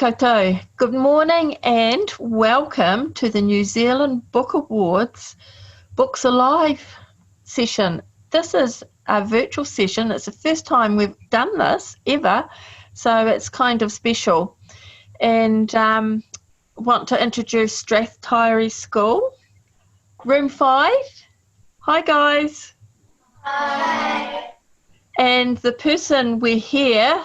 koutou. Good morning and welcome to the New Zealand Book Awards Books Alive session. This is a virtual session. It's the first time we've done this ever, so it's kind of special. And want to introduce Strath Taieri School, Room 5. Hi guys. Hi. And the person we're here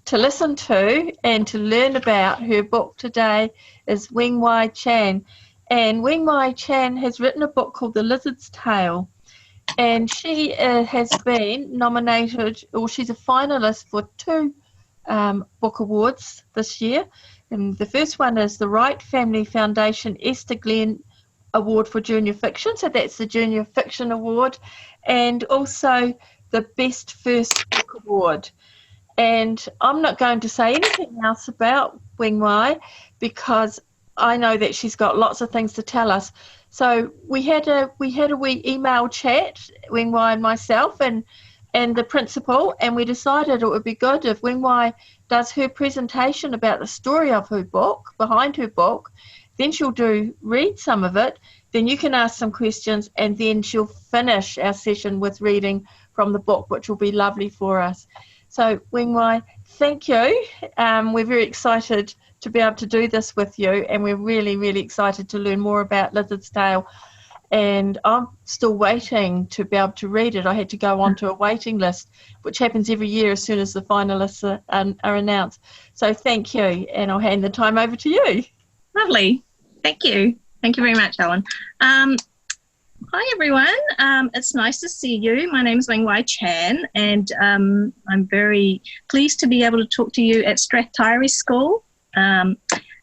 to listen to and to learn about her book today is Weng Wai Chan. And Weng Wai Chan has written a book called The Lizard's Tale. And she has been nominated, or she's a finalist for 2 book awards this year. And the first one is the Wright Family Foundation Esther Glenn Award for Junior Fiction. So that's the Junior Fiction Award. And also the Best First Book Award. And I'm not going to say anything else about Weng Wai because I know that she's got lots of things to tell us. So we had a wee email chat, Weng Wai and myself and the principal, and we decided it would be good if Weng Wai does her presentation about the story of her book, behind her book, then she'll read some of it, then you can ask some questions, and then she'll finish our session with reading from the book, which will be lovely for us. So Weng Wai, thank you. We're very excited to be able to do this with you, and we're really, really excited to learn more about Lizard's Tale. And I'm still waiting to be able to read it. I had to go onto a waiting list, which happens every year as soon as the finalists are announced. So thank you, and I'll hand the time over to you. Lovely. Thank you. Thank you very much, Ellen. Hi, everyone. It's nice to see you. My name is Weng Wai Chan, and I'm very pleased to be able to talk to you at Strath Taieri School.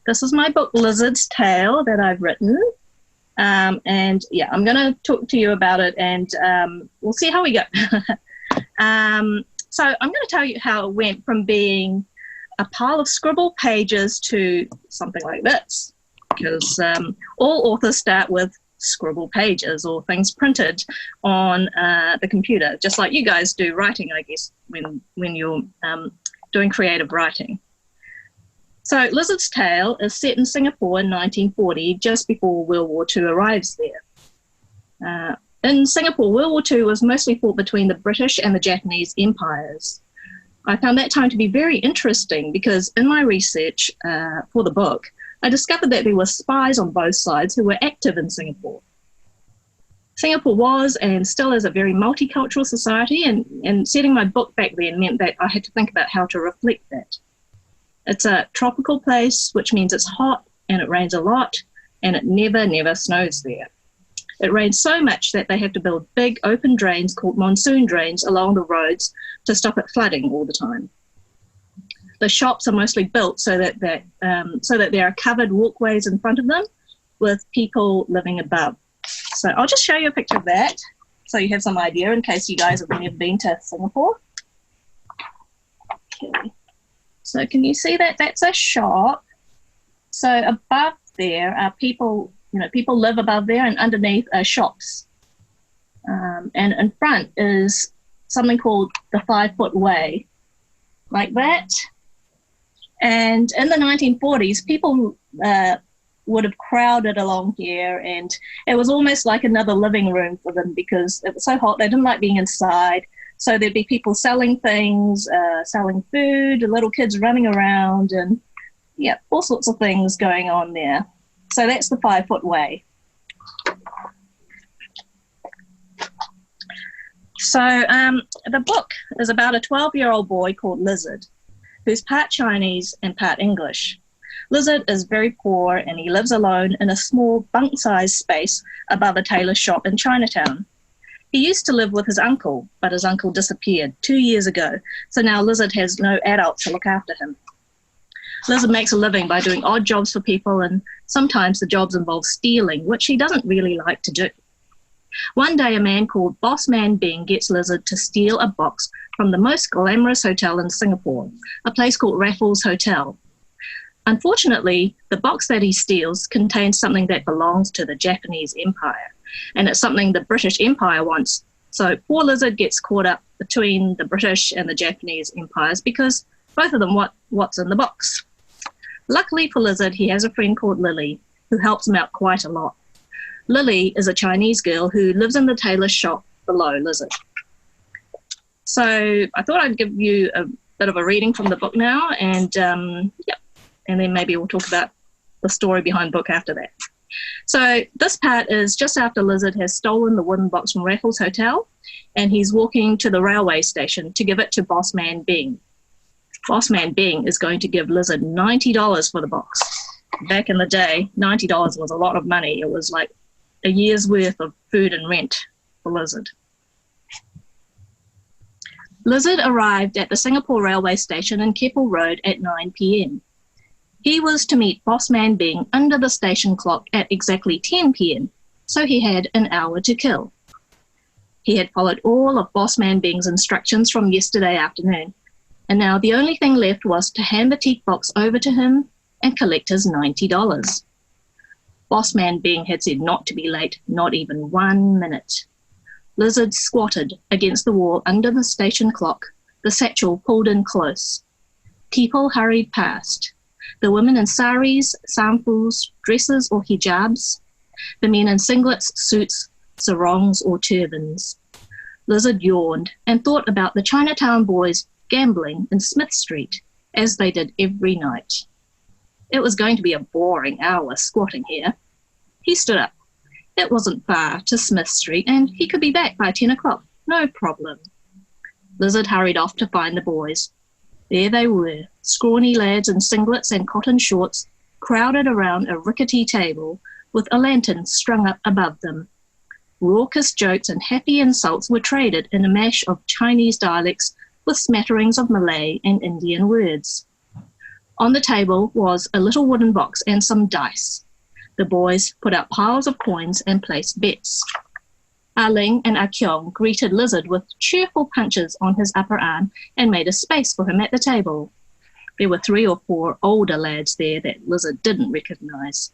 This is my book, Lizard's Tale, that I've written. And yeah, I'm going to talk to you about it, and we'll see how we go. So I'm going to tell you how it went from being a pile of scribble pages to something like this, because all authors start with scribble pages or things printed on the computer, just like you guys do writing, I guess, when you're doing creative writing. So Lizard's Tale is set in Singapore in 1940, just before World War II arrives there. In Singapore, World War II was mostly fought between the British and the Japanese empires. I found that time to be very interesting because in my research for the book, I discovered that there were spies on both sides who were active in Singapore. Singapore was and still is a very multicultural society, and setting my book back then meant that I had to think about how to reflect that. It's a tropical place, which means it's hot and it rains a lot, and it never snows there. It rains so much that they have to build big open drains called monsoon drains along the roads to stop it flooding all the time. The shops are mostly built so that there are covered walkways in front of them with people living above. So I'll just show you a picture of that so you have some idea in case you guys have never been to Singapore. Okay. So can you see that? That's a shop. So above there are people, people live above there, and underneath are shops. And in front is something called the 5-foot way, like that. And in the 1940s, people would have crowded along here, and it was almost like another living room for them because it was so hot. They didn't like being inside. So there'd be people selling things, selling food, little kids running around, and yeah, all sorts of things going on there. So that's the 5-foot way. So the book is about a 12-year-old boy called Lizard, who's part Chinese and part English. Lizard is very poor, and he lives alone in a small bunk-sized space above a tailor shop in Chinatown. He used to live with his uncle, but his uncle disappeared 2 years ago, so now Lizard has no adults to look after him. Lizard makes a living by doing odd jobs for people, and sometimes the jobs involve stealing, which he doesn't really like to do. One day, a man called Boss Man Beng gets Lizard to steal a box from the most glamorous hotel in Singapore, a place called Raffles Hotel. Unfortunately, the box that he steals contains something that belongs to the Japanese Empire, and it's something the British Empire wants. So poor Lizard gets caught up between the British and the Japanese empires because both of them want what's in the box. Luckily for Lizard, he has a friend called Lily, who helps him out quite a lot. Lily is a Chinese girl who lives in the tailor's shop below Lizard. So I thought I'd give you a bit of a reading from the book now, and and then maybe we'll talk about the story behind the book after that. So this part is just after Lizard has stolen the wooden box from Raffles Hotel, and he's walking to the railway station to give it to Boss Man Bing. Boss Man Bing is going to give Lizard $90 for the box. Back in the day, $90 was a lot of money. It was like a year's worth of food and rent for Lizard. Lizard arrived at the Singapore railway station in Keppel Road at 9 p.m. He was to meet Boss Man Bing under the station clock at exactly 10 p.m, so he had an hour to kill. He had followed all of Boss Man Bing's instructions from yesterday afternoon, and now the only thing left was to hand the teak box over to him and collect his $90. Boss Man Bing had said not to be late, not even 1 minute. Lizard squatted against the wall under the station clock, the satchel pulled in close. People hurried past. The women in saris, samples, dresses or hijabs. The men in singlets, suits, sarongs or turbans. Lizard yawned and thought about the Chinatown boys gambling in Smith Street, as they did every night. It was going to be a boring hour squatting here. He stood up. It wasn't far to Smith Street, and he could be back by 10 o'clock, no problem. Lizard hurried off to find the boys. There they were, scrawny lads in singlets and cotton shorts, crowded around a rickety table with a lantern strung up above them. Raucous jokes and happy insults were traded in a mash of Chinese dialects with smatterings of Malay and Indian words. On the table was a little wooden box and some dice. The boys put out piles of coins and placed bets. Ling and Kyong greeted Lizard with cheerful punches on his upper arm and made a space for him at the table. There were 3 or 4 older lads there that Lizard didn't recognise.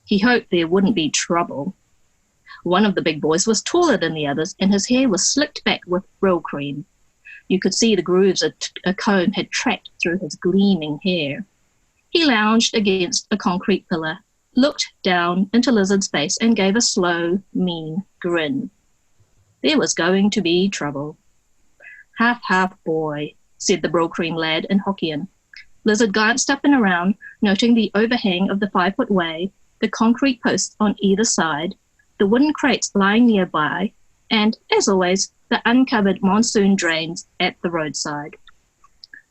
He hoped there wouldn't be trouble. One of the big boys was taller than the others, and his hair was slicked back with brill cream. You could see the grooves a comb had tracked through his gleaming hair. He lounged against a concrete pillar, looked down into Lizard's face and gave a slow, mean grin. There was going to be trouble. Half boy, said the brill cream lad in Hokkien. Lizard glanced up and around, noting the overhang of the 5-foot way, the concrete posts on either side, the wooden crates lying nearby, and, as always, the uncovered monsoon drains at the roadside.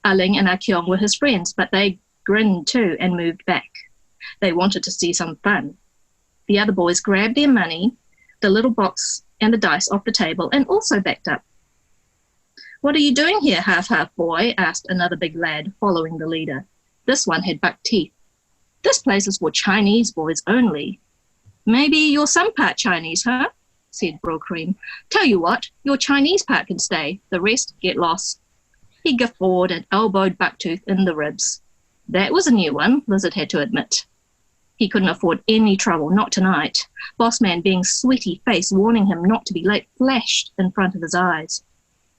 Ling and Kyong were his friends, but they grinned too and moved back. They wanted to see some fun. The other boys grabbed their money, the little box and the dice off the table, and also backed up. What are you doing here, half boy? Asked another big lad, following the leader. This one had buck teeth. This place is for Chinese boys only. Maybe you're some part Chinese, huh? Said Brill Cream. Tell you what, your Chinese part can stay. The rest get lost. He guffawed and elbowed Bucktooth in the ribs. That was a new one, Lizard had to admit. He couldn't afford any trouble, not tonight. Boss Man Bing's sweaty face warning him not to be late flashed in front of his eyes.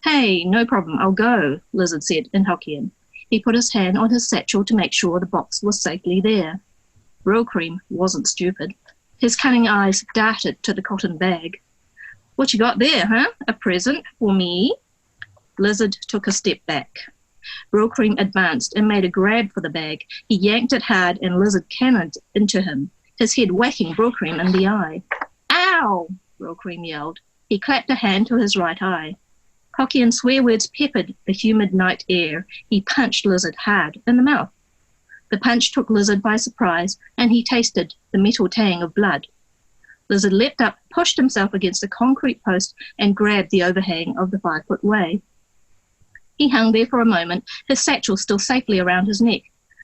Hey, no problem, I'll go, Lizard said in Hokkien. He put his hand on his satchel to make sure the box was safely there. Brill Cream wasn't stupid. His cunning eyes darted to the cotton bag. What you got there, huh? A present for me? Lizard took a step back. Brill Cream advanced and made a grab for the bag. He yanked it hard and Lizard cannoned into him, his head whacking Brill Cream in the eye. Ow! Brill Cream yelled. He clapped a hand to his right eye. Hokkien swear words peppered the humid night air. He punched Lizard hard in the mouth. The punch took Lizard by surprise, and he tasted the metal tang of blood. Lizard leapt up, pushed himself against a concrete post, and grabbed the overhang of the 5-foot way. He hung there for a moment, his satchel still safely around his neck.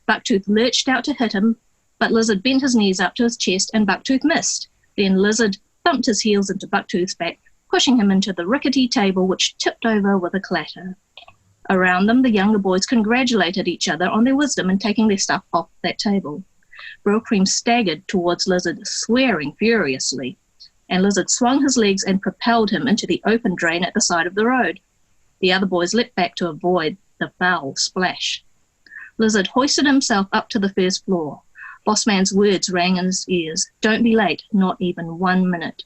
Bucktooth lurched out to hit him, but Lizard bent his knees up to his chest, and Bucktooth missed. Then Lizard thumped his heels into Bucktooth's back, pushing him into the rickety table, which tipped over with a clatter. Around them, the younger boys congratulated each other on their wisdom in taking their stuff off that table. Brill Cream staggered towards Lizard, swearing furiously, and Lizard swung his legs and propelled him into the open drain at the side of the road. The other boys leapt back to avoid the foul splash. Lizard hoisted himself up to the first floor. Bossman's words rang in his ears. Don't be late, not even 1 minute.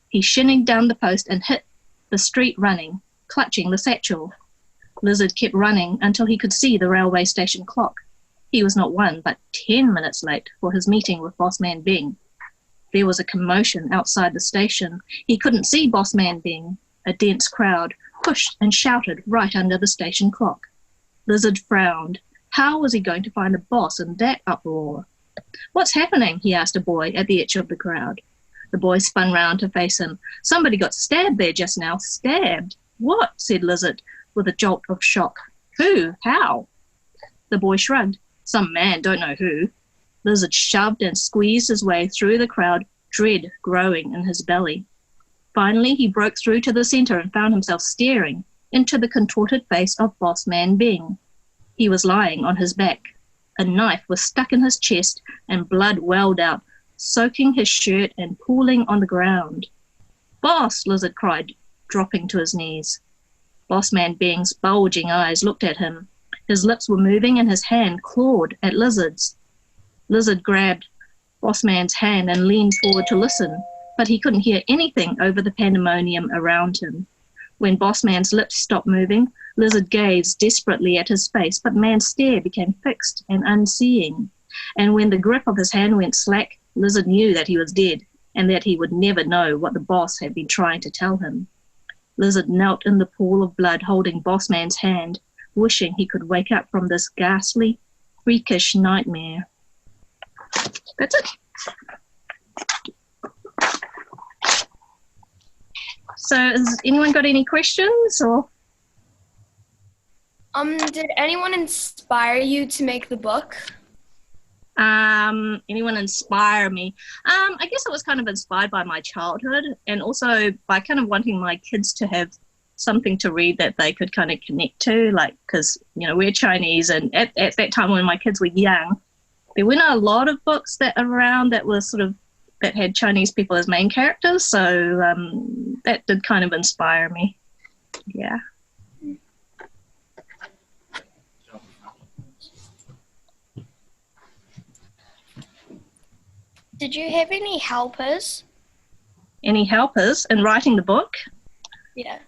He shinned down the post and hit the street running, clutching the satchel. Lizard kept running until he could see the railway station clock. He was not 1 but 10 minutes late for his meeting with Bossman Bing. There was a commotion outside the station. He couldn't see Bossman Bing. A dense crowd pushed and shouted right under the station clock. Lizard frowned. How was he going to find a boss in that uproar? What's happening? He asked a boy at the edge of the crowd. The boy spun round to face him. Somebody got stabbed there just now. Stabbed? What? Said Lizard with a jolt of shock. Who? How? The boy shrugged. Some man, don't know who. Lizard shoved and squeezed his way through the crowd, dread growing in his belly. Finally, he broke through to the centre and found himself staring into the contorted face of Bossman Bing. He was lying on his back. A knife was stuck in his chest and blood welled out, soaking his shirt and pooling on the ground. Boss, Lizard cried, dropping to his knees. Bossman Bing's bulging eyes looked at him. His lips were moving and his hand clawed at Lizard's. Lizard grabbed Bossman's hand and leaned forward to listen, but he couldn't hear anything over the pandemonium around him. When Bossman's lips stopped moving, Lizard gazed desperately at his face, but Man's stare became fixed and unseeing. And when the grip of his hand went slack, Lizard knew that he was dead and that he would never know what the boss had been trying to tell him. Lizard knelt in the pool of blood holding Bossman's hand, wishing he could wake up from this ghastly, freakish nightmare. That's it. So has anyone got any questions or? Did anyone inspire you to make the book? Anyone inspire me? I guess I was kind of inspired by my childhood and also by kind of wanting my kids to have something to read that they could kind of connect to, like, because, you know, we're Chinese and at that time when my kids were young, there weren't a lot of books that around that were sort of, that had Chinese people as main characters, so that did kind of inspire me. Yeah. Did you have any helpers? Any helpers in writing the book? Yeah.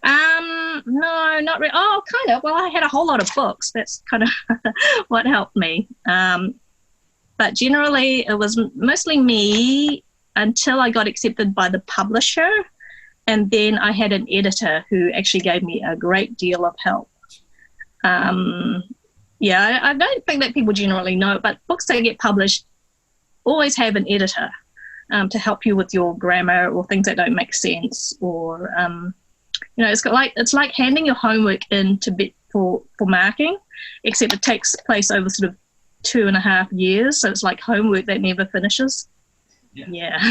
No, not really. Oh, kind of. Well, I had a whole lot of books. That's kind of what helped me. But generally, it was mostly me until I got accepted by the publisher. And then I had an editor who actually gave me a great deal of help. Yeah, I don't think that people generally know, but books that get published always have an editor to help you with your grammar or things that don't make sense, or you know, it's like handing your homework in for marking, except it takes place over sort of 2.5 years, so it's like homework that never finishes. Yeah.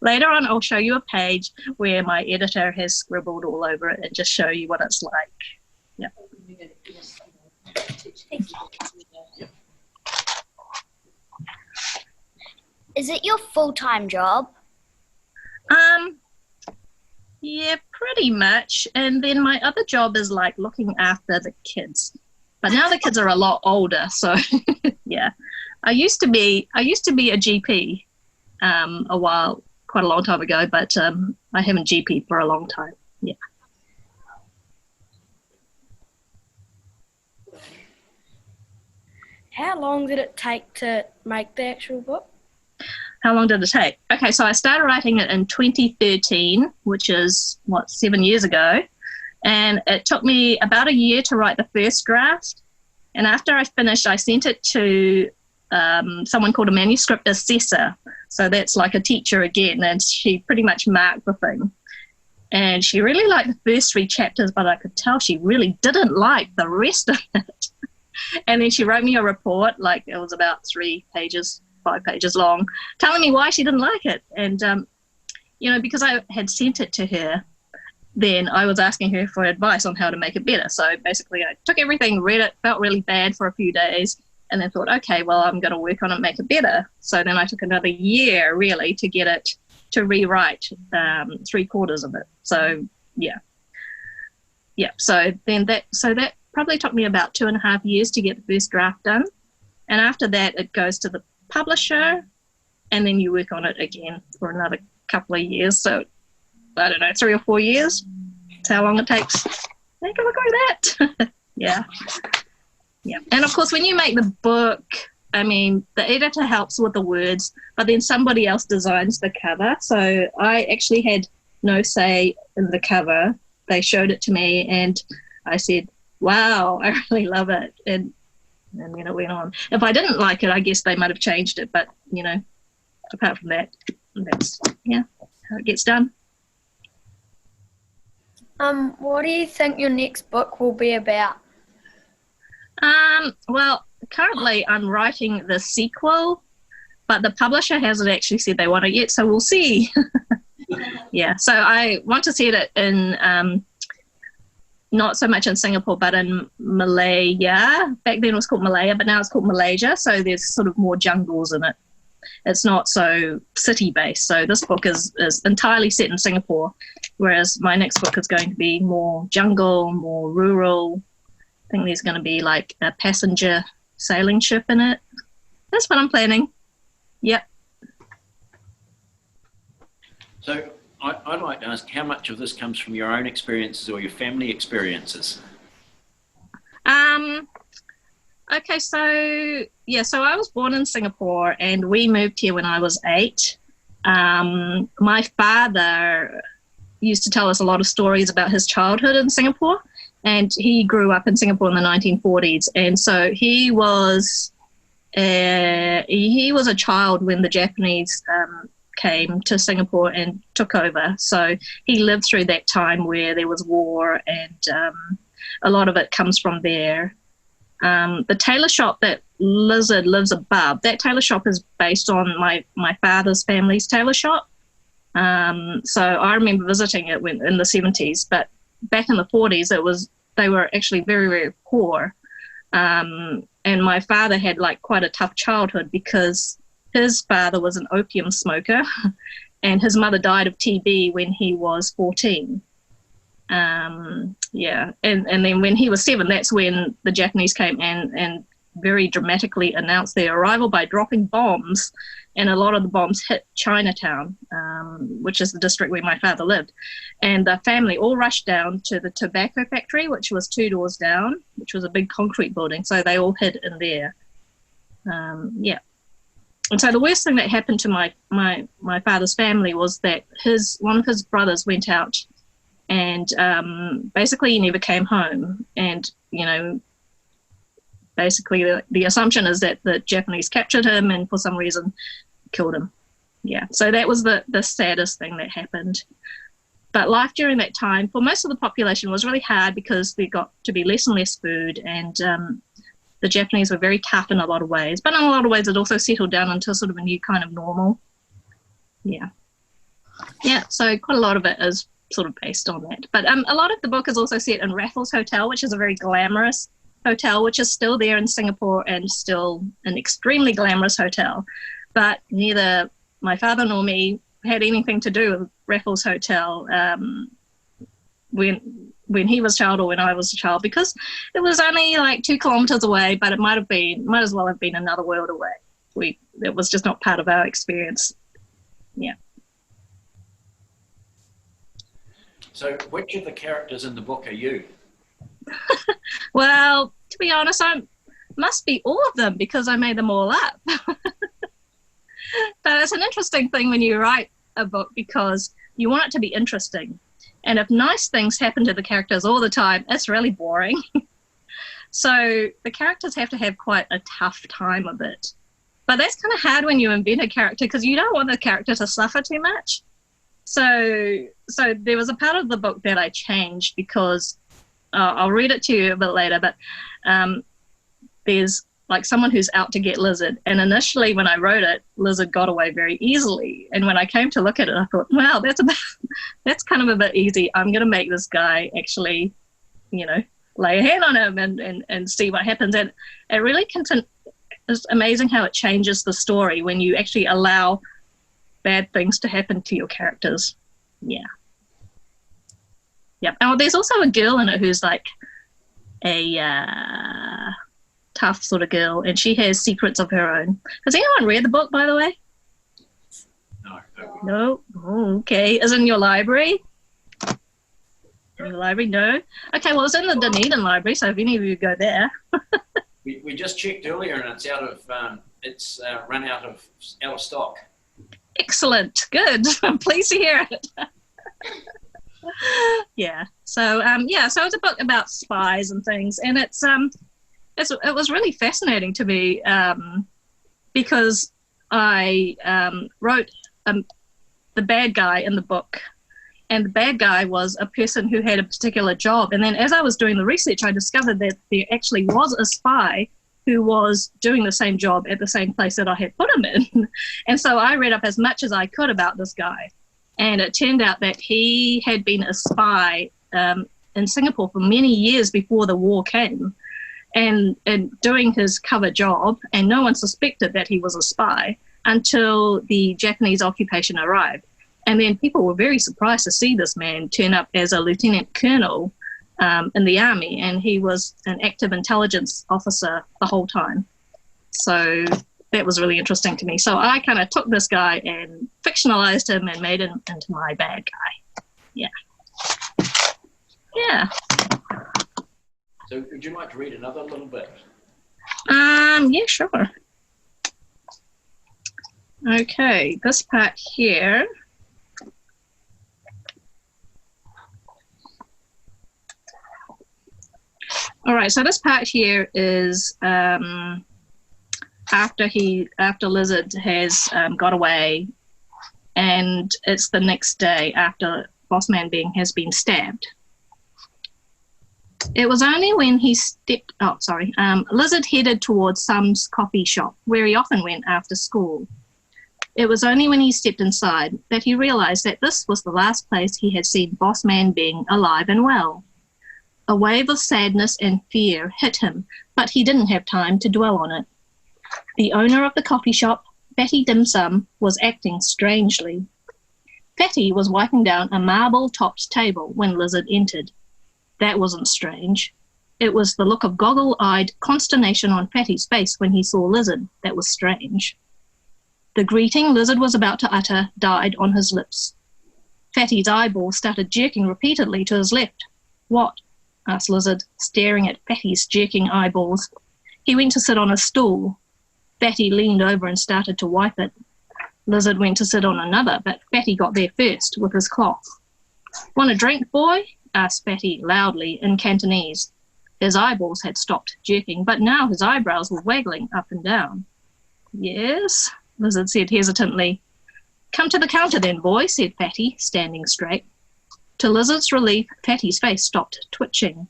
Later on, I'll show you a page where my editor has scribbled all over it and just show you what it's like. Yeah. Is it your full-time job? Yeah, pretty much. And then my other job is like looking after the kids. But now the kids are a lot older, so yeah. I used to be a GP quite a long time ago, but I haven't GP'd for a long time. Yeah. How long did it take to make the actual book? How long did it take? Okay, so I started writing it in 2013, which is, 7 years ago. And it took me about a year to write the first draft. And after I finished, I sent it to someone called a manuscript assessor. So that's like a teacher again, and she pretty much marked the thing. And she really liked the first 3 chapters, but I could tell she really didn't like the rest of it. And then she wrote me a report, like it was about 5 pages long, telling me why she didn't like it. And, you know, because I had sent it to her, then I was asking her for advice on how to make it better. So basically I took everything, read it, felt really bad for a few days, and then thought, okay, well, I'm going to work on it, make it better. So then I took another year, really, to get it to rewrite 3/4 of it. So, yeah. Yeah, so then that probably took me about 2.5 years to get the first draft done. And after that, it goes to the publisher, and then you work on it again for another couple of years. So, I don't know, 3 or 4 years. That's how long it takes. Make it look like that. Yeah. Yeah. And, of course, when you make the book, I mean, the editor helps with the words, but then somebody else designs the cover. So I actually had no say in the cover. They showed it to me, and I said, wow, I really love it. And then it went on. If I didn't like it, I guess they might have changed it. But, apart from that, that's, how it gets done. What do you think your next book will be about? Well, currently I'm writing the sequel, but the publisher hasn't actually said they want it yet, so we'll see. Yeah, so I want to set it in not so much in Singapore, but in Malaya. Back then it was called Malaya, but now it's called Malaysia, so there's sort of more jungles in it. It's not so city-based. So this book is entirely set in Singapore, whereas my next book is going to be more jungle, more rural. I think there's going to be like a passenger sailing ship in it. That's what I'm planning. Yep. So I'd like to ask, how much of this comes from your own experiences or your family experiences? Okay, so I was born in Singapore and we moved here when I was 8. My father used to tell us a lot of stories about his childhood in Singapore, and he grew up in Singapore in the 1940s. And so he was a child when the Japanese came to Singapore and took over. So he lived through that time where there was war, and a lot of it comes from there. The tailor shop that Lizard lives above, that tailor shop is based on my father's family's tailor shop. So I remember visiting it in the 70s, but back in the 40s, they were actually very, very poor. And my father had like quite a tough childhood because his father was an opium smoker and his mother died of TB when he was 14. And then when he was 7, that's when the Japanese came and very dramatically announced their arrival by dropping bombs, and a lot of the bombs hit Chinatown, which is the district where my father lived. And the family all rushed down to the tobacco factory, which was 2 doors down, which was a big concrete building, so they all hid in there. And so the worst thing that happened to my father's family was that one of his brothers went out, and basically he never came home. And, basically the assumption is that the Japanese captured him and for some reason killed him. Yeah, so that was the saddest thing that happened. But life during that time for most of the population was really hard because there got to be less and less food, and the Japanese were very tough in a lot of ways. But in a lot of ways it also settled down into sort of a new kind of normal. Yeah, so quite a lot of it is sort of based on that. But a lot of the book is also set in Raffles Hotel, which is a very glamorous hotel, which is still there in Singapore and still an extremely glamorous hotel. But neither my father nor me had anything to do with Raffles Hotel when he was a child or when I was a child, because it was only like 2 kilometres away, but it might as well have been another world away. It was just not part of our experience. Yeah. So which of the characters in the book are you? Well, to be honest, I must be all of them because I made them all up. But it's an interesting thing when you write a book because you want it to be interesting. And if nice things happen to the characters all the time, it's really boring. So the characters have to have quite a tough time of it. But that's kind of hard when you invent a character because you don't want the character to suffer too much. So there was a part of the book that I changed because I'll read it to you a bit later, but there's like someone who's out to get Lizard. And initially when I wrote it, Lizard got away very easily. And when I came to look at it, I thought, wow, that's kind of a bit easy. I'm going to make this guy actually, lay a hand on him and see what happens. And it really it's amazing how it changes the story when you actually allow bad things to happen to your characters. Yeah. Oh, there's also a girl in it who's like a tough sort of girl, and she has secrets of her own. Has anyone read the book, by the way? No. No? Oh, okay. Is it in your library? In the library? No? Okay, well, it's in the Dunedin Library, so if any of you go there. We just checked earlier, and it's run out of stock. Excellent. Good. I'm pleased to hear it. Yeah. So so it's a book about spies and things, and it was really fascinating to me because I wrote the bad guy in the book, and the bad guy was a person who had a particular job. And then as I was doing the research, I discovered that there actually was a spy who was doing the same job at the same place that I had put him in. And so I read up as much as I could about this guy. And it turned out that he had been a spy in Singapore for many years before the war came, and doing his cover job, and no one suspected that he was a spy until the Japanese occupation arrived. And then people were very surprised to see this man turn up as a lieutenant colonel in the army, and he was an active intelligence officer the whole time. So that was really interesting to me. So I kind of took this guy and fictionalized him and made him into my bad guy. Yeah. Yeah. So would you like to read another little bit? Yeah, sure. Okay, this part here. All right, so this part here is after Lizard has got away, and it's the next day after Bossman has been stabbed. It was only when he Lizard headed towards some coffee shop where he often went after school. It was only when he stepped inside that he realized that this was the last place he had seen Bossman being alive and well. A wave of sadness and fear hit him, but he didn't have time to dwell on it. The owner of the coffee shop, Fatty Dim Sum, was acting strangely. Fatty was wiping down a marble-topped table when Lizard entered. That wasn't strange. It was the look of goggle-eyed consternation on Fatty's face when he saw Lizard that was strange. The greeting Lizard was about to utter died on his lips. Fatty's eyeballs started jerking repeatedly to his left. "What?" asked Lizard, staring at Fatty's jerking eyeballs. He went to sit on a stool. Fatty leaned over and started to wipe it. Lizard went to sit on another, but Fatty got there first with his cloth. "Want a drink, boy?" asked Fatty loudly in Cantonese. His eyeballs had stopped jerking, but now his eyebrows were waggling up and down. "Yes," Lizard said hesitantly. "Come to the counter then, boy," said Fatty, standing straight. To Lizard's relief, Fatty's face stopped twitching.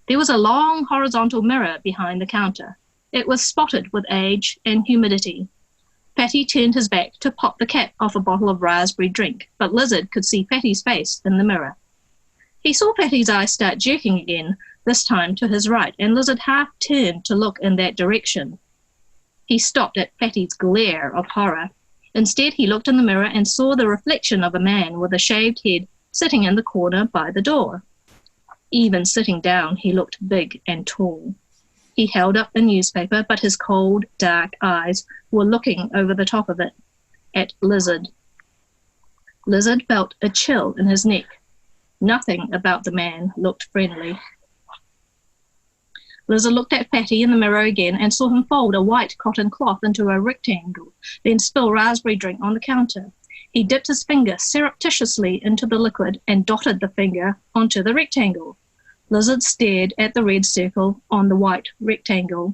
There was a long horizontal mirror behind the counter. It was spotted with age and humidity. Fatty turned his back to pop the cap off a bottle of raspberry drink, but Lizard could see Fatty's face in the mirror. He saw Fatty's eyes start jerking again, this time to his right, and Lizard half turned to look in that direction. He stopped at Fatty's glare of horror. Instead, he looked in the mirror and saw the reflection of a man with a shaved head sitting in the corner by the door. Even sitting down, he looked big and tall. He held up a newspaper, but his cold, dark eyes were looking over the top of it, at Lizard. Lizard felt a chill in his neck. Nothing about the man looked friendly. Lizard looked at Fatty in the mirror again and saw him fold a white cotton cloth into a rectangle, then spill raspberry drink on the counter. He dipped his finger surreptitiously into the liquid and dotted the finger onto the rectangle. Lizard stared at the red circle on the white rectangle.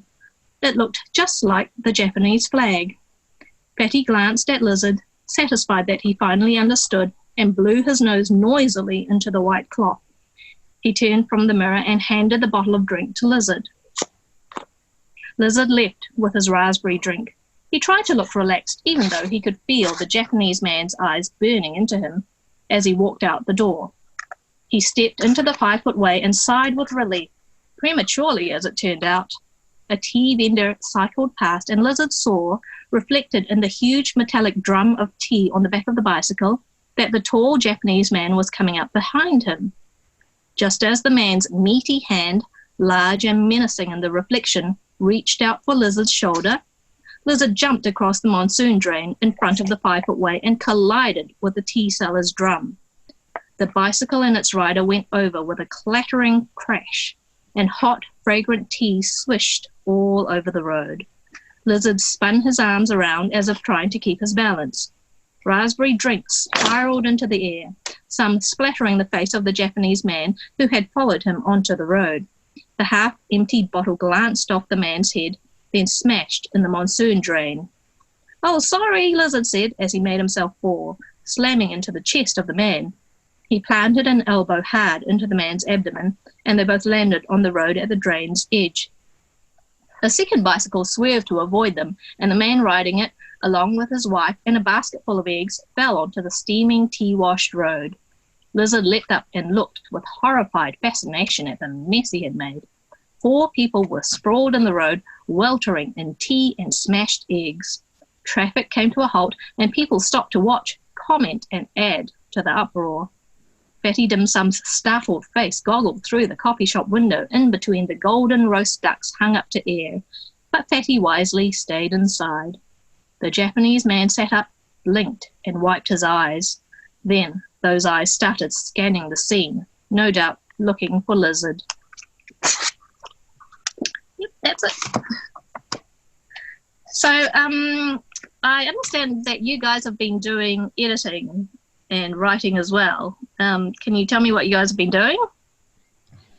It looked just like the Japanese flag. Fatty glanced at Lizard, satisfied that he finally understood, and blew his nose noisily into the white cloth. He turned from the mirror and handed the bottle of drink to Lizard. Lizard left with his raspberry drink. He tried to look relaxed, even though he could feel the Japanese man's eyes burning into him as he walked out the door. He stepped into the 5-foot way and sighed with relief, prematurely as it turned out. A tea vendor cycled past, and Lizard saw, reflected in the huge metallic drum of tea on the back of the bicycle, that the tall Japanese man was coming up behind him. Just as the man's meaty hand large and menacing in the reflection, reached out for Lizard's shoulder. Lizard jumped across the monsoon drain in front of the 5-foot-way and collided with the tea seller's drum. The bicycle and its rider went over with a clattering crash, and hot, fragrant tea swished all over the road. Lizard spun his arms around as if trying to keep his balance. Raspberry drinks spiraled into the air, some splattering the face of the Japanese man who had followed him onto the road. The half-emptied bottle glanced off the man's head, then smashed in the monsoon drain. "Oh, sorry," Lizard said as he made himself fall, slamming into the chest of the man. He planted an elbow hard into the man's abdomen, and they both landed on the road at the drain's edge. A second bicycle swerved to avoid them, and the man riding it, along with his wife and a basket full of eggs, fell onto the steaming, tea-washed road. Lizard leapt up and looked with horrified fascination at the mess he had made. 4 people were sprawled in the road, weltering in tea and smashed eggs. Traffic came to a halt, and people stopped to watch, comment, and add to the uproar. Fatty Dim Sum's startled face goggled through the coffee shop window in between the golden roast ducks hung up to air, but Fatty wisely stayed inside. The Japanese man sat up, blinked, and wiped his eyes. Then those eyes started scanning the scene, no doubt looking for Lizard. Yep, that's it. So, I understand that you guys have been doing editing and writing as well. Can you tell me what you guys have been doing?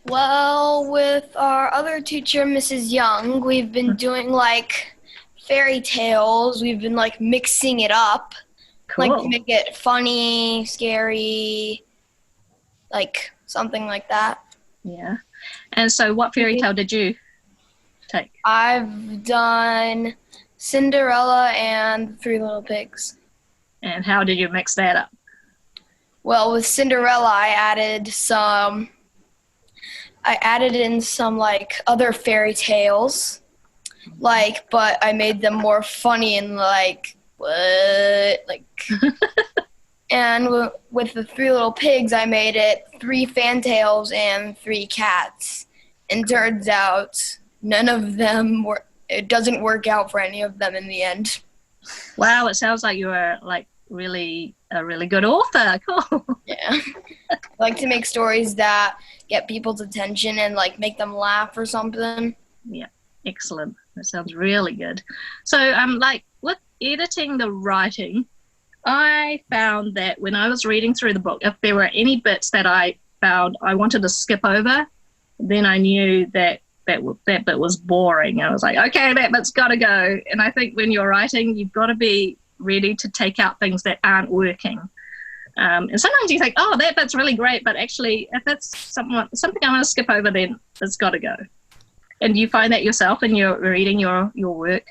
Well, with our other teacher, Mrs. Young, we've been doing like fairy tales. We've been like mixing it up, Cool. like to make it funny, scary, like something like that. Yeah. And so what fairy tale did you take? I've done Cinderella and Three Little Pigs. And how did you mix that up? Well, with Cinderella, I added in some like other fairy tales, like, but I made them more funny and like, what, like, and with the Three Little Pigs, I made it 3 fantails and 3 cats, and turns out none of them it doesn't work out for any of them in the end. Wow, it sounds like you were like a really good author. Cool. Yeah. I like to make stories that get people's attention and like make them laugh or something. Yeah, excellent. That sounds really good. So like with editing the writing, I found that when I was reading through the book, if there were any bits that I found I wanted to skip over, then I knew that bit was boring. I was like, okay, that bit's got to go. And I think when you're writing, you've got to be ready to take out things that aren't working. And sometimes you think, oh, that bit's really great, but actually, if it's something I want to skip over, then it's got to go. And do you find that yourself when you're reading your work?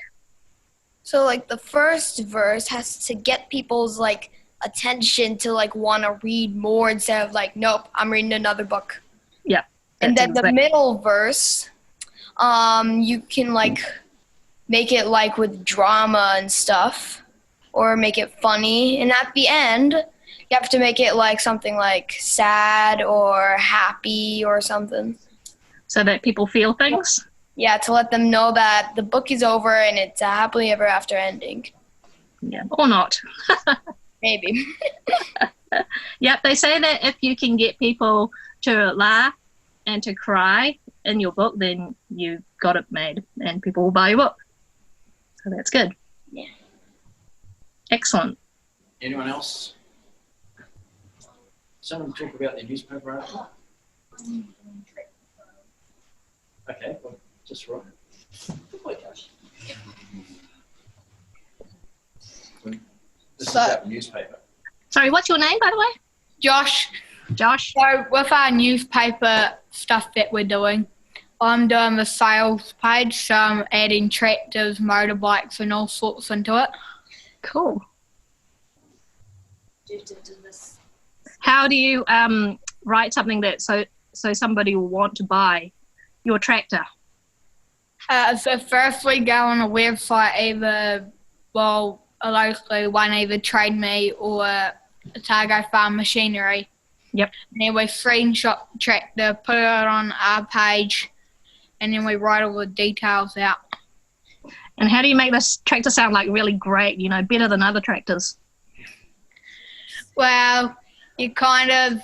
So like the first verse has to get people's like attention to like want to read more instead of like, nope, I'm reading another book. Yeah. And then the middle verse, you can like make it like with drama and stuff, or make it funny. And at the end, you have to make it like something like sad or happy or something. So that people feel things? Yeah, to let them know that the book is over and it's a happily ever after ending. Yeah, or not. Maybe. Yep, they say that if you can get people to laugh and to cry in your book, then you got it made and people will buy your book. So that's good. Yeah. Excellent. Anyone else? Someone talk about their newspaper article? Okay, well, just right. This is about the newspaper. Sorry, what's your name, by the way? Josh. Josh? So with our newspaper stuff that we're doing, I'm doing the sales page, so I'm adding tractors, motorbikes and all sorts into it. Cool. How do you write something that so somebody will want to buy your tractor? So first we go on a website, either Trade Me or Otago Farm Machinery. Yep. And then we screenshot the tractor, put it on our page, and then we write all the details out. And how do you make this tractor sound like really great, you know, better than other tractors? Well, you kind of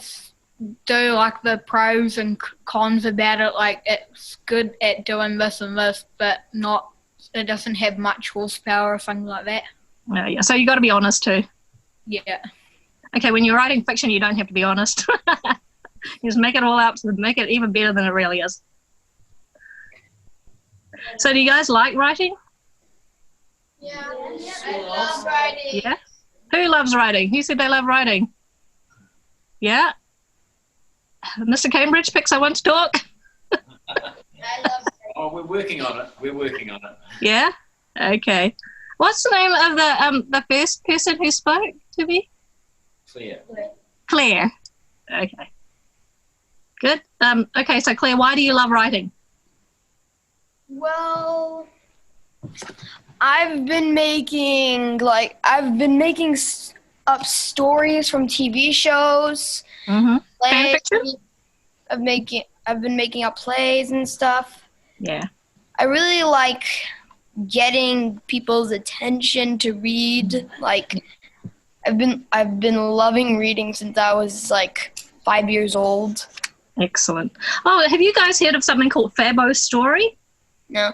do like the pros and cons about it, like it's good at doing this and this, but it doesn't have much horsepower or something like that. Oh, yeah. So you got to be honest too. Yeah. Okay, when you're writing fiction, you don't have to be honest. You just make it all up to make it even better than it really is. So do you guys like writing? Yeah, I love writing. Yeah? Who loves writing? Who said they love writing? Yeah? Mr. Cambridge picks up one to talk. I love writing. Oh, we're working on it. Yeah? Okay. What's the name of the first person who spoke to me? Claire. Okay. Good. Okay, so Claire, why do you love writing? Well, I've been making up stories from TV shows. Mm-hmm. Fan Plays. fiction? I've been making up plays and stuff. Yeah. I really like getting people's attention to read. Like, I've been loving reading since I was like 5 years old. Excellent. Oh, have you guys heard of something called Fabo Story? No.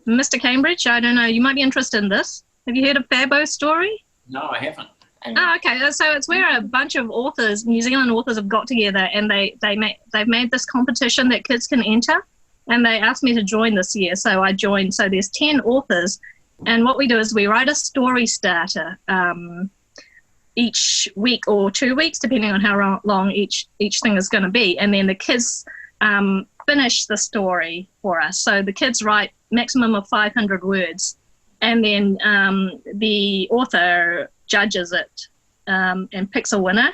Mr. Cambridge, I don't know. You might be interested in this. Have you heard of Fabo Story? No, I haven't. Oh, okay. So it's where a bunch of authors, New Zealand authors, have got together and they've made this competition that kids can enter, and they asked me to join this year, so I joined. So there's 10 authors, and what we do is we write a story starter each week or 2 weeks, depending on how long each thing is going to be, and then the kids finish the story for us. So the kids write maximum of 500 words, and then the author judges it and picks a winner.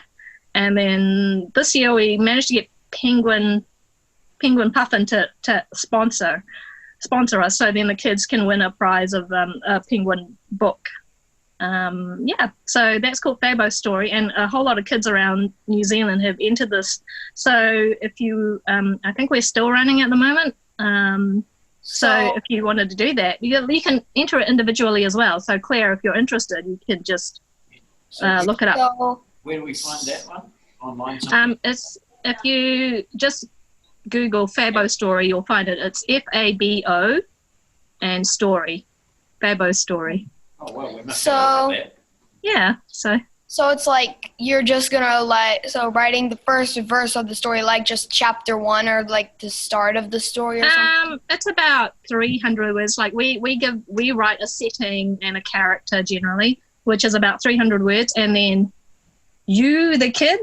And then this year we managed to get Penguin Puffin to sponsor us, so then the kids can win a prize of a penguin book. So that's called Fabo Story, and a whole lot of kids around New Zealand have entered this. So if you, I think we're still running at the moment. So if you wanted to do that, you can enter it individually as well. So Claire, if you're interested, you can just look it up. So, Where do we find that one? Online? It's if you just Google Fabo Story, you'll find it. It's Fabo and Story, Fabo Story. Oh, well, we must So- have that. Yeah. so it's like you're just gonna writing the first verse of the story, like just chapter 1 or like the start of the story or something. It's about 300 words. Like we write a setting and a character generally, which is about 300 words, and then you, the kid,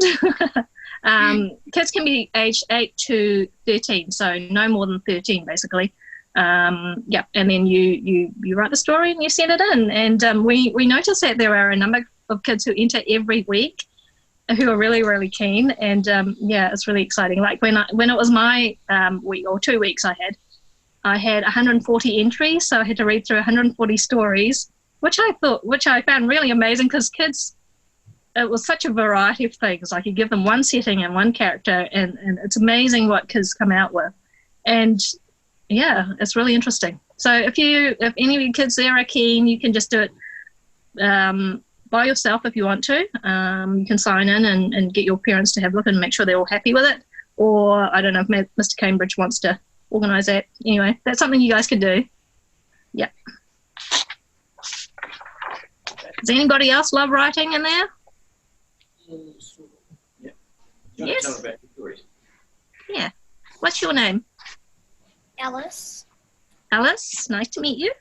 kids can be aged 8 to 13, so no more than 13 basically. And then you write the story and you send it in, and we notice that there are a number of kids who enter every week who are really, really keen, and it's really exciting. Like when it was my week or 2 weeks, I had 140 entries, so I had to read through 140 stories, which I found really amazing, because kids, it was such a variety of things. Like you give them one setting and one character, and it's amazing what kids come out with. And yeah, it's really interesting. So if any of your kids there are keen, you can just do it by yourself if you want to. You can sign in and get your parents to have a look and make sure they're all happy with it. Or I don't know if Mr. Cambridge wants to organise that. Anyway, that's something you guys can do. Yeah. Does anybody else love writing in there? Yeah. Yes. Tell about your stories. Yeah. What's your name? Alice. Alice, nice to meet you.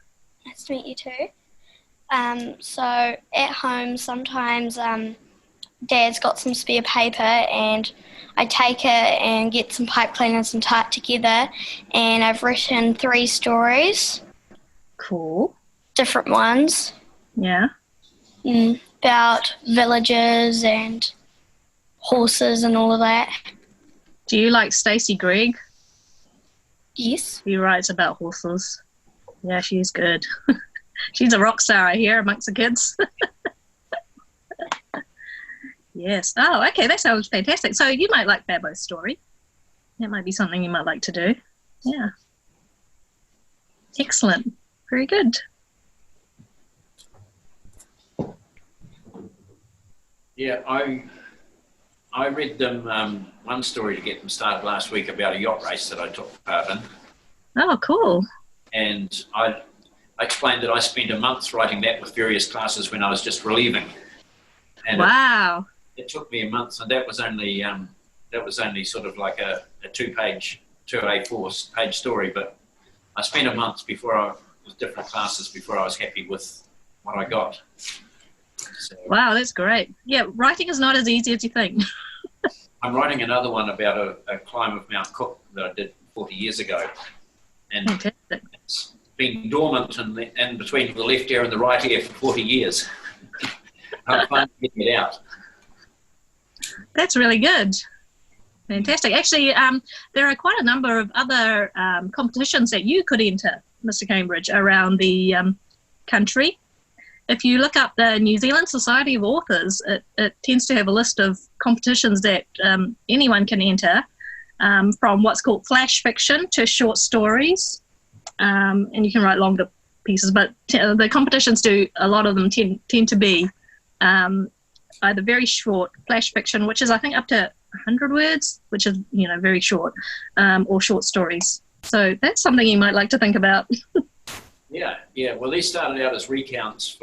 Nice to meet you too. So at home sometimes Dad's got some spare paper and I take it and get some pipe cleaners and tie it together, and I've written 3 stories, Cool. different ones, Yeah. about villages and horses and all of that. Do you like Stacey Greg? Yes. She writes about horses. Yeah, she's good. She's a rock star, I hear, amongst the kids. Yes. Oh, okay, that sounds fantastic. So you might like Fabo's story. That might be something you might like to do. Yeah. Excellent. Very good. Yeah, I read them one story to get them started last week about a yacht race that I took part in. Oh, cool. And I explained that I spent a month writing that with various classes when I was just relieving. And Wow. it took me a month, and that was only sort of like a 2-page, 2 A4 page story. But I spent a month with different classes before I was happy with what I got. So, Wow, that's great. Yeah, writing is not as easy as you think. I'm writing another one about a climb of Mount Cook that I did 40 years ago. And Fantastic. it's been dormant in between the left ear and the right ear for 40 years. I'm finally getting it out. That's really good. Fantastic. Actually, there are quite a number of other competitions that you could enter, Mr. Cambridge, around the country. If you look up the New Zealand Society of Authors, it tends to have a list of competitions that anyone can enter, from what's called flash fiction to short stories. And you can write longer pieces, but the competitions a lot of them tend to be either very short flash fiction, which is I think up to 100 words, which is, very short, or short stories. So that's something you might like to think about. Yeah. Well, these started out as recounts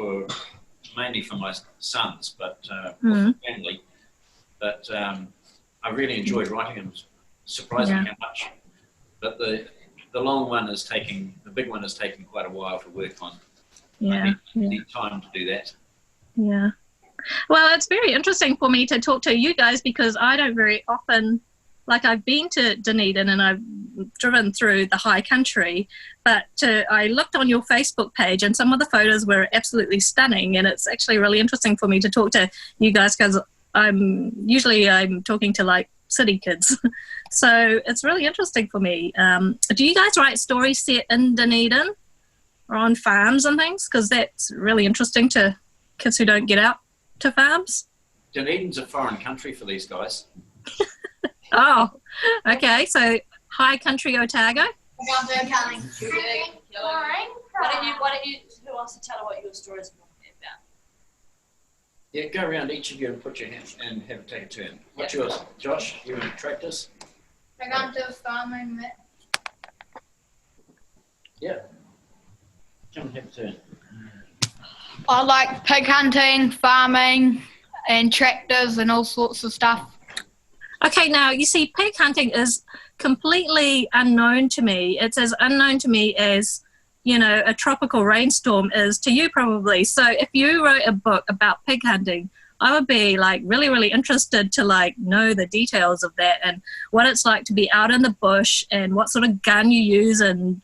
mainly for my sons, but for family. But I really enjoyed writing them. Surprising how much. But the long one the big one is taking quite a while to work on. I need time to do that. Yeah. Well, it's very interesting for me to talk to you guys because I don't very often, I've been to Dunedin and I've driven through the high country, but I looked on your Facebook page and some of the photos were absolutely stunning, and it's actually really interesting for me to talk to you guys because I'm talking to city kids. So it's really interesting for me. Do you guys write stories set in Dunedin or on farms and things? Because that's really interesting to kids who don't get out to farms. Dunedin's a foreign country for these guys. Oh, okay. So high country Otago. Why don't you? Who wants to tell her what your stories are about? Yeah, go around each of you and put your hand and take a turn. What's yours, Josh? You in tractors? We're going to farming. Yeah. Come and have a turn. I like pig hunting, farming, and tractors and all sorts of stuff. Okay, now you see, pig hunting is completely unknown to me. It's as unknown to me as, a tropical rainstorm is to you probably. So if you wrote a book about pig hunting, I would be really, really interested to know the details of that and what it's like to be out in the bush and what sort of gun you use and,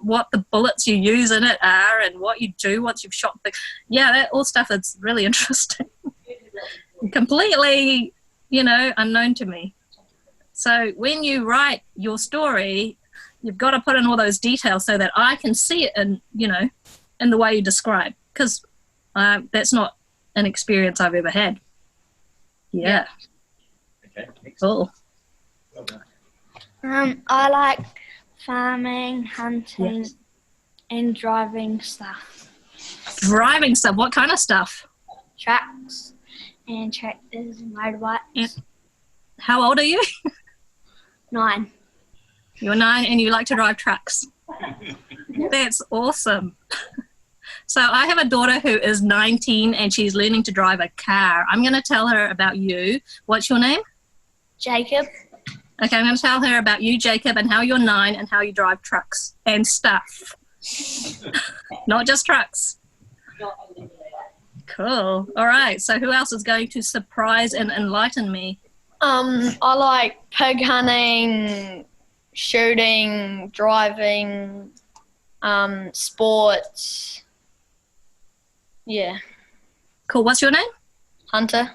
what the bullets you use in it are and what you do once you've shot the... Yeah, that all stuff is really interesting. Completely, unknown to me. So when you write your story, you've got to put in all those details so that I can see it in, in the way you describe, because that's not an experience I've ever had. Yeah. Okay. Cool. Well done. I like farming, hunting, and driving stuff. Driving stuff. What kind of stuff? Trucks and tractors and motorbikes. Yeah. How old are you? 9. You're 9 and you like to drive trucks. That's awesome. So I have a daughter who is 19 and she's learning to drive a car. I'm going to tell her about you. What's your name? Jacob. Okay, I'm going to tell her about you, Jacob, and how you're 9 and how you drive trucks and stuff. Not just trucks. Cool. All right. So who else is going to surprise and enlighten me? I like pig hunting, shooting, driving, sports. Yeah. Cool. What's your name? Hunter.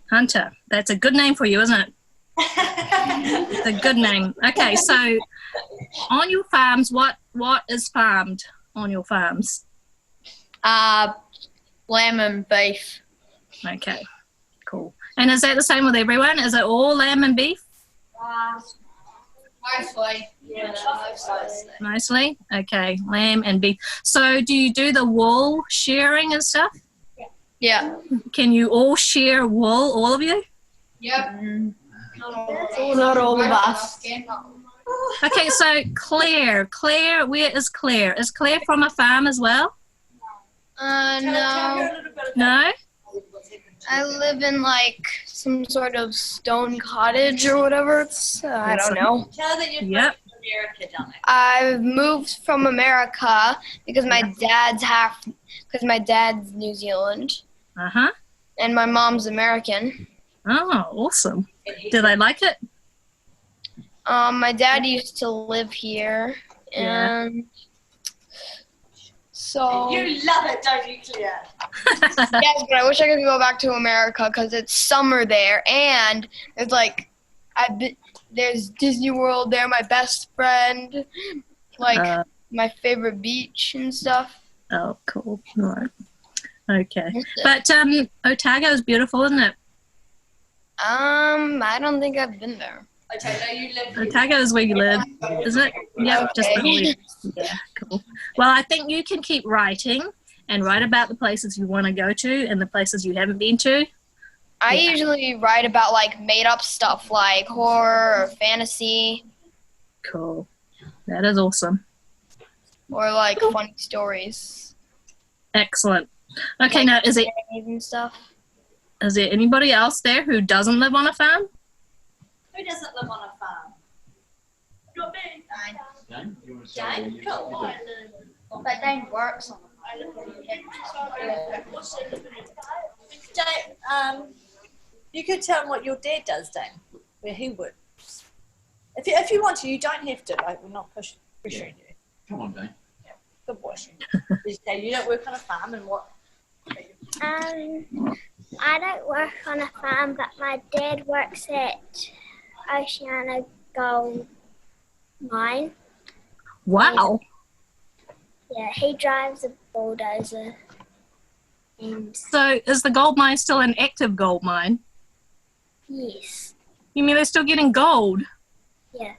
Hunter. That's a good name for you, isn't it? It's a good name. Okay, so on your farms, what is farmed on your farms? Lamb and beef. Okay, cool. And is that the same with everyone? Is it all lamb and beef? Mostly. Yeah, mostly. Mostly? Okay, lamb and beef. So do you do the wool sharing and stuff? Yeah. Can you all share wool, all of you? Yep. Not all of us. Okay, so Claire, where is Claire? Is Claire from a farm as well? No. No? I live in like some sort of stone cottage or whatever. It's I don't know. Tell that you're Yep. from America, darling. I've moved from America because my dad's New Zealand Uh-huh. and my mom's American. Oh, awesome. Do they like it? My dad used to live here, Yeah. and so You love it, don't you, Claire? yes, but I wish I could go back to America because it's summer there, and it's like there's Disney World there, my best friend, like my favorite beach and stuff. Oh, cool. All right. Okay. But Otago is beautiful, isn't it? I don't think I've been there. Okay, no, you live here. Otago is where you live, isn't it? Yep, just Okay. before you. Yeah, cool. Well, I think you can keep writing and write about the places you want to go to and the places you haven't been to. I Yeah. usually write about like made up stuff like horror or fantasy Cool. That is awesome. or like funny stories. Excellent. Okay, now is And stuff. there anybody else there who doesn't live on a farm? Who doesn't live on a farm? Not me. Jane, you want to say Jane? what you Cool. do? But Dane works on a farm. Dane, you could tell him what your dad does, Dane, where he works. If you want to, you don't have to. Like, we're not pressuring you. Come on, Dane. Good boy. Just say you don't work on a farm and what? I don't work on a farm, but my dad works at Oceana Gold Mine. Wow. Yeah, he drives a bulldozer. And So is the gold mine still an active gold mine? yes, You mean they're still getting gold? yeah.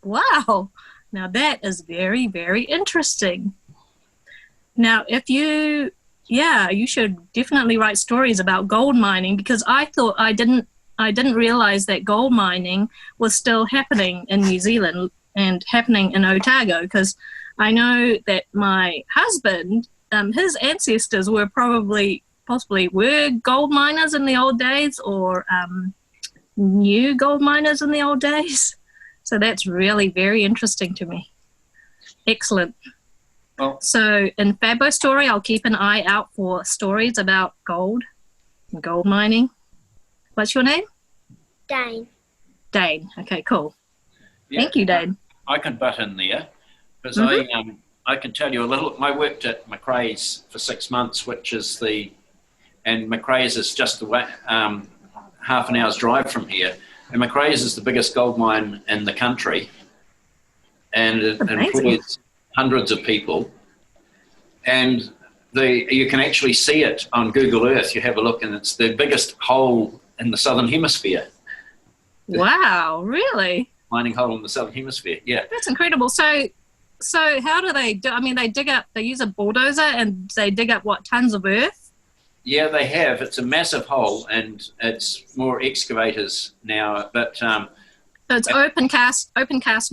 Wow. Now that is very, very interesting. Now, you should definitely write stories about gold mining, because I didn't realize that gold mining was still happening in New Zealand and happening in Otago, because I know that my husband, his ancestors were possibly were gold miners in the old days, or new gold miners in the old days. So that's really very interesting to me. Excellent. Well, So in Fabo Story, I'll keep an eye out for stories about gold and gold mining. What's your name? Dane. Dane. Okay, cool. yeah, Thank you, Dane. I can butt in there because Mhm. I can tell you a little. I worked at McRae's for 6 months, and McRae's is just the way, half an hour's drive from here. And McRae's is the biggest gold mine in the country, and it Amazing. employs hundreds of people. And you can actually see it on Google Earth. You have a look, and it's the biggest hole in the southern hemisphere. Wow, really? Mining hole in the southern hemisphere. Yeah. That's incredible. So how do they do? I mean, they use a bulldozer and they dig up what, tons of earth? Yeah, they have. It's a massive hole, and it's more excavators now. But So it's open cast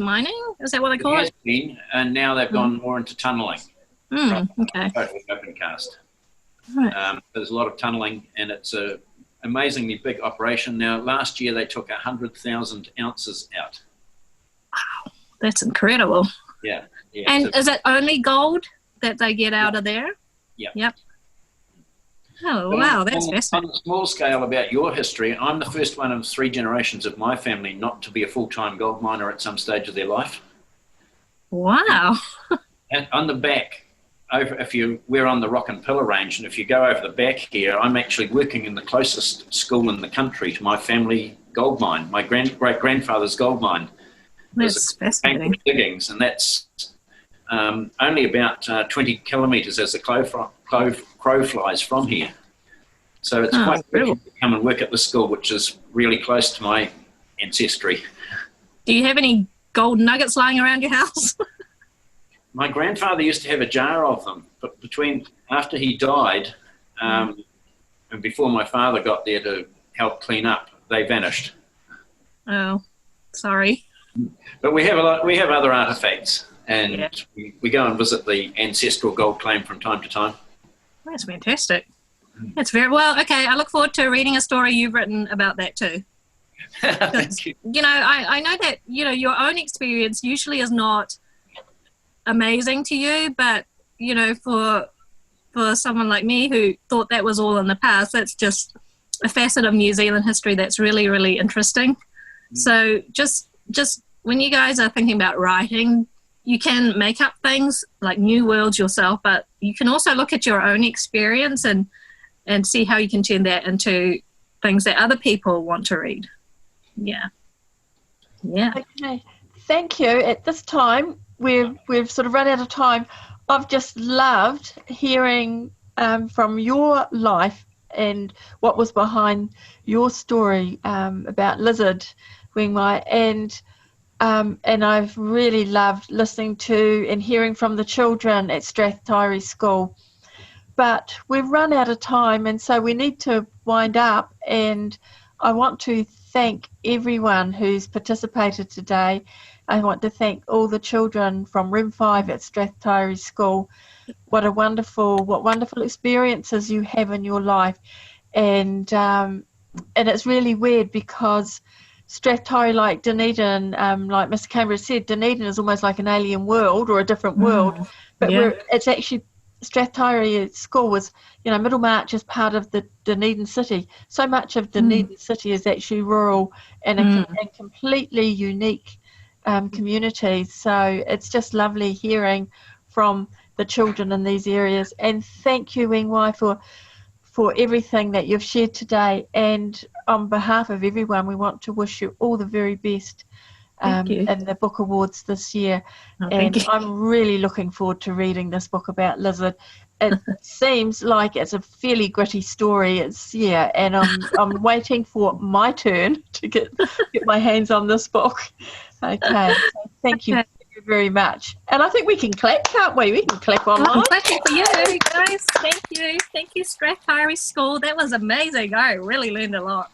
mining? Is that what they it call has it? been, and now they've gone more into tunnelling. Okay. Totally open cast. Right. There's a lot of tunnelling, and it's a amazingly big operation. Now, last year they took 100,000 ounces out. That's incredible. Yeah. And is it only gold that they get out of there? Yep. Oh, wow, that's fascinating. On a small scale about your history, I'm the first one of 3 generations of my family not to be a full-time gold miner at some stage of their life. Wow. And on the back, we're on the Rock and Pillar Range, and if you go over the back here, I'm actually working in the closest school in the country to my family gold mine, my great-grandfather's gold mine. That's fascinating. Diggings, and that's only about 20 kilometres as the crow flies from here. So it's quite incredible. good to come and work at the school, which is really close to my ancestry. Do you have any gold nuggets lying around your house? My grandfather used to have a jar of them, but after he died, and before my father got there to help clean up, they vanished. Oh, sorry. But we have other artifacts, and we go and visit the ancestral gold claim from time to time. That's fantastic. That's very well. Okay, I look forward to reading a story you've written about that too. Thank you. You know, I know that, you know, your own experience usually is not amazing to you, but, you know, for someone like me who thought that was all in the past, that's just a facet of New Zealand history that's really, really interesting. So just when you guys are thinking about writing, you can make up things like new worlds yourself, but you can also look at your own experience and see how you can turn that into things that other people want to read. Yeah. Okay, thank you. At this time, we've sort of run out of time. I've just loved hearing from your life and what was behind your story about Lizard, Weng Wai, and I've really loved listening to and hearing from the children at Strath Taieri School. But we've run out of time, and so we need to wind up, and I want to thank everyone who's participated today. I want to thank all the children from Room 5 at Strath Taieri School. What wonderful experiences you have in your life. And it's really weird because Strath Taieri, like Dunedin, like Mr. Cambridge said, Dunedin is almost like an alien world or a different world. But it's actually, Strath Taieri School was, you know, Middlemarch is part of the Dunedin city. So much of Dunedin city is actually rural and and completely unique community. So it's just lovely hearing from the children in these areas. And thank you, Weng Wai, for everything that you've shared today. And on behalf of everyone, we want to wish you all the very best in the book awards this year. And I'm really looking forward to reading this book about Lizard. It seems like it's a fairly gritty story. And I'm waiting for my turn to get my hands on this book. Okay, so thank you very much. And I think we can clap, can't we? We can clap online. I'm clapping for you guys. Thank you, Strath Taieri School. That was amazing. I really learned a lot.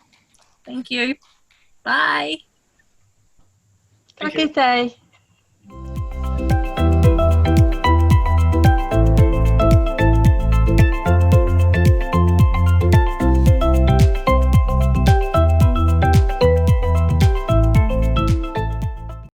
Thank you. Bye. Have a good day.